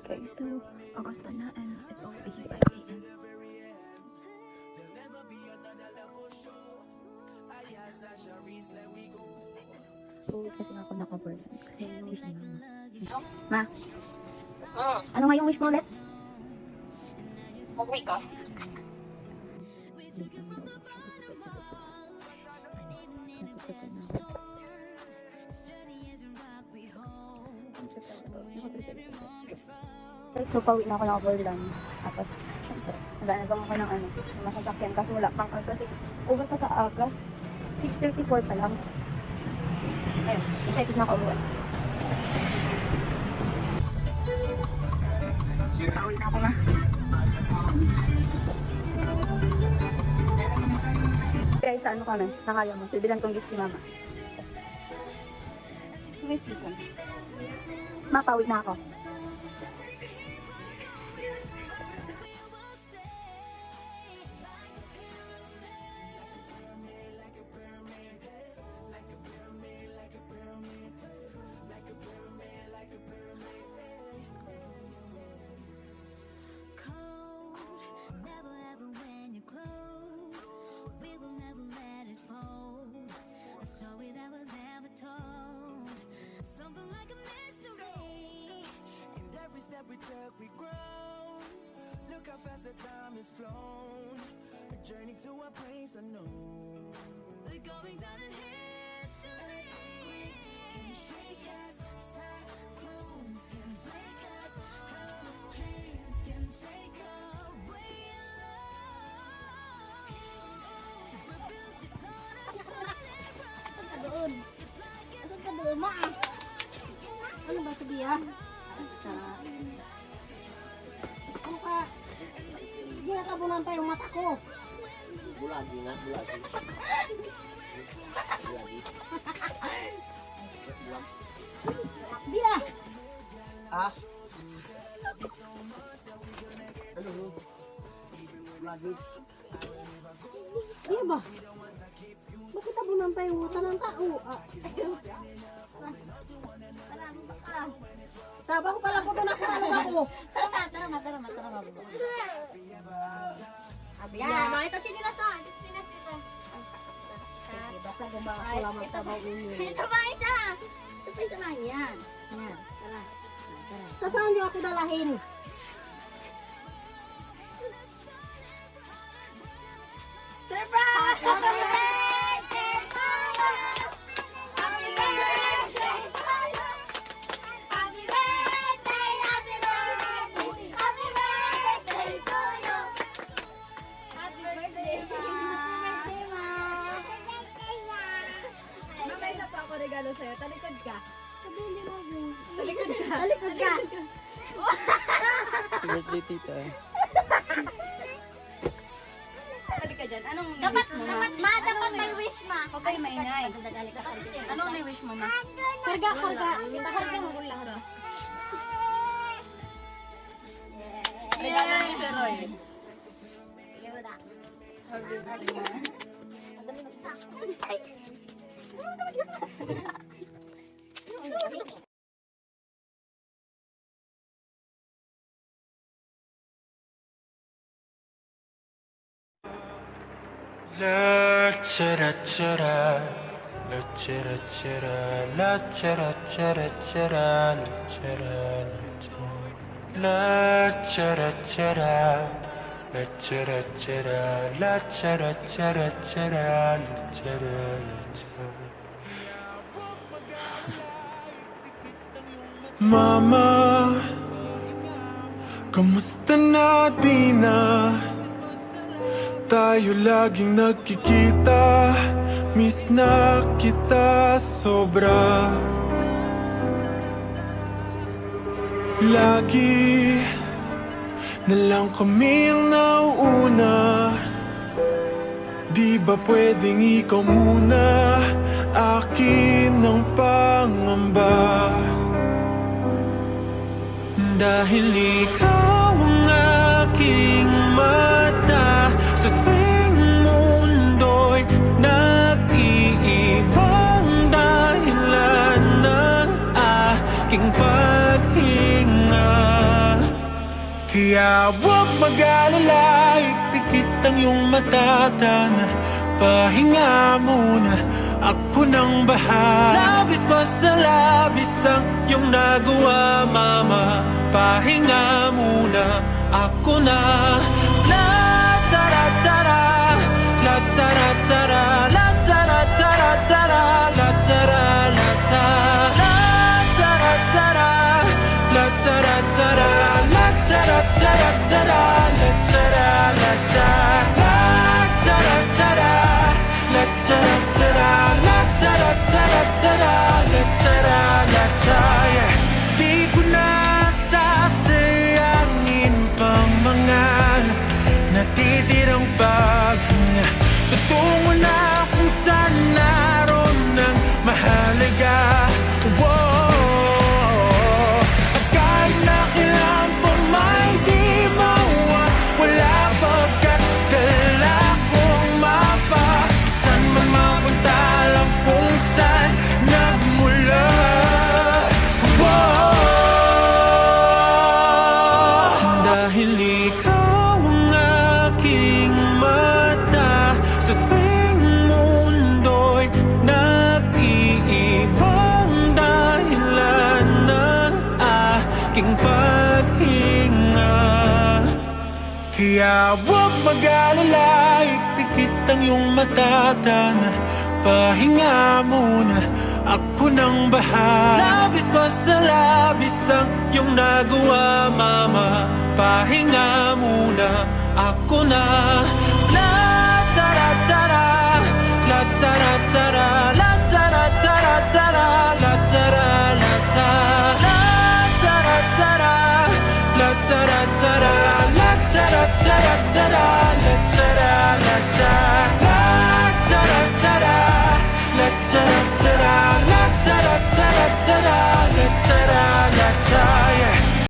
Okay, so August na and it's already 5 a.m. So, kasi ako na-cover kasi yung wish ni Mama. Ma, ano nga yung wish mo ulit? Mag-wake ka. So, pauwi na ako ng overland. Tapos, syempre, naghanap ako ng masasakyan kasi wala pang kasi over pa sa aga. 6:34 pa lang. Ayun, excited na ako uwi. Pauwi na ako na. Kaya sa ano kami, nakaya mo, bibilan kong gift si Mama. Wait, Ma, pauwi na ako. Step we took, we grow. Look how fast the time has flown. A journey to a place unknown. We're going down in history. Earthquakes can shake us, cyclones can break us, hurricanes can take away our love. We're built this on a solid ground. Just like it's ano ba sabihan? Ano ka? Ginakabulan pa yung mata ko. Bulagi nga, bulagi. Bulagi. Dia! Ah? Ano? Bulagi. Iya ba? Bakit tabunan pa yung mata ng tao? Sabang pala ko doon ako ako. Tara ma. Yan, ito sinilas to. Basta gumawa ko lang magtabaw inyo. Ito ba isa? Ito pa isa lang yan. Yan, tara. Sa saan niyo ako dalahin? Surprise! Regalo sa'yo, talikod ka. Talikod ka. Birthday tita. Sabi ka dyan, anong Dapat, wish mo, dapat may wish ma. Okay, maingay. Anong wish mo, Ma? Karga. Nakakarga mo lang ro. Regalo ni Sir Roy. La chera chera, la chera chera, la chera chera chera, la chera la chera chera, la chera chera, la chera chera chera, la chera Mama, kamusta na di na? Tayo laging nagkikita, miss na kita sobra. Lagi na lang kami ang nauuna. Di ba pwedeng ikaw muna, akin ang pangamba? Dahil ikaw ang aking mata sa tuwing mundo'y nag-iibang dahilan ng aking paghinga. Kaya huwag mag-alala, ipikit ang iyong matatana. Pahinga muna, ako nang bahala. Labis pa sa labis ang iyong nagawa, mama. Pahinga muna, ako na. La tara tara, la tara tara, la tara tara tara, la tara la tara, la tara tara, la tara tara, la tara tara tara, la tara la tara, la tara tara, la tara tara, la tara tara tara, la tara la tara, yeah. Di ko na sasayangin pa mga natitirang paghinga. Tutungo na kung saan naroon ang mahalaga. Whoa. Akala na kailangan pa may di mawawala, pagkat dala kong mapa. Saan man mapunta, alam kung saan nagmula. Whoa. Dahil ikaw ang aking mata, sa tuwing mundo'y nag-iibang dahilan ng aking paghinga. Kaya huwag mag-alala, ipikit ang iyong matatana. Pahinga muna, ako nang bahala. Labis pa sa labis ang iyong nagawa, mama. Pahinga muna, ako na. La tara tara, la tara tara, la tara tara tara, la tara la tara, la tara tara, la tara tara, la tara tara tara.